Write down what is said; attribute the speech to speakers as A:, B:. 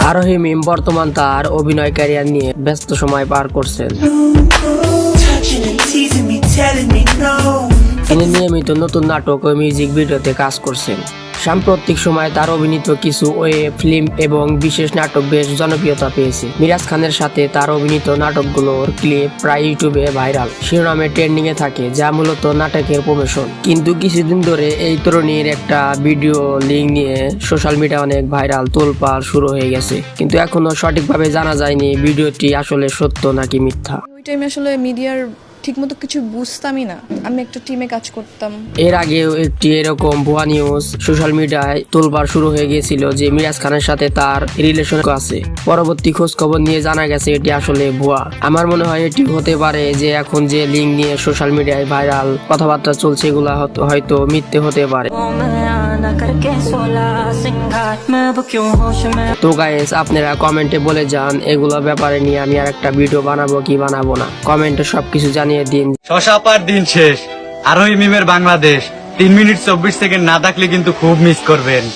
A: আরোহী মিম বর্তমান তার অভিনয় ক্যারিয়ার নিয়ে ব্যস্ত সময় পার করছেন। তিনি নিয়মিত নতুন নাটক ও মিউজিক ভিডিওতে কাজ করছেন। সাম্প্রতিক সময়ে তার অভিনীত কিছু ওয়েব ফিল্ম এবং বিশেষ নাটক বেশ জনপ্রিয়তা পেয়েছে। মিরাজ খানের সাথে তার অভিনীত নাটকগুলোর ক্লিপ প্রায় ইউটিউবে ভাইরাল শিরোনামে ট্রেন্ডিং এ থাকে, যা মূলত নাটকের প্রমোশন। কিন্তু কিছুদিন ধরে এই তরুণীর একটা ভিডিও লিঙ্ক নিয়ে সোশ্যাল মিডিয়া অনেক ভাইরাল তোলপাড় শুরু হয়ে গেছে, কিন্তু এখনো সঠিকভাবে জানা যায়নি ভিডিওটি আসলে সত্য নাকি মিথ্যা।
B: ওই টাইমে আসলে মিডিয়ার ঠিকমতো কিছু বুঝতামই না, আমি একটা টিমে কাজ করতাম।
A: এর আগেও একটি এরকম ভুয়া নিউজ সোশ্যাল মিডিয়ায় তোলবার শুরু হয়ে গিয়েছিল যে মিরাজ খানের সাথে তার রিলেশন আছে। পরবর্তী খোঁজ খবর নিয়ে জানা গেছে এটি আসলে ভুয়া। আমার মনে হয় এটি হতে পারে যে এখন যে লিঙ্ক নিয়ে সোশ্যাল মিডিয়ায় ভাইরাল কথাবার্তা চলছে এগুলা হয়তো মিথ্যে হতে পারে। তো গাইস, আপনারা কমেন্টে বলে যান এগুলো ব্যাপারে নিয়ে আমি আর একটা ভিডিও বানাবো কি বানাবো না, কমেন্টে সবকিছু জানিয়ে দিন।
C: শশাপার দিন শেষ, আরোহী মিমের বাংলাদেশ 3 মিনিট 24 সেকেন্ড না থাকলে কিন্তু খুব মিস করবেন।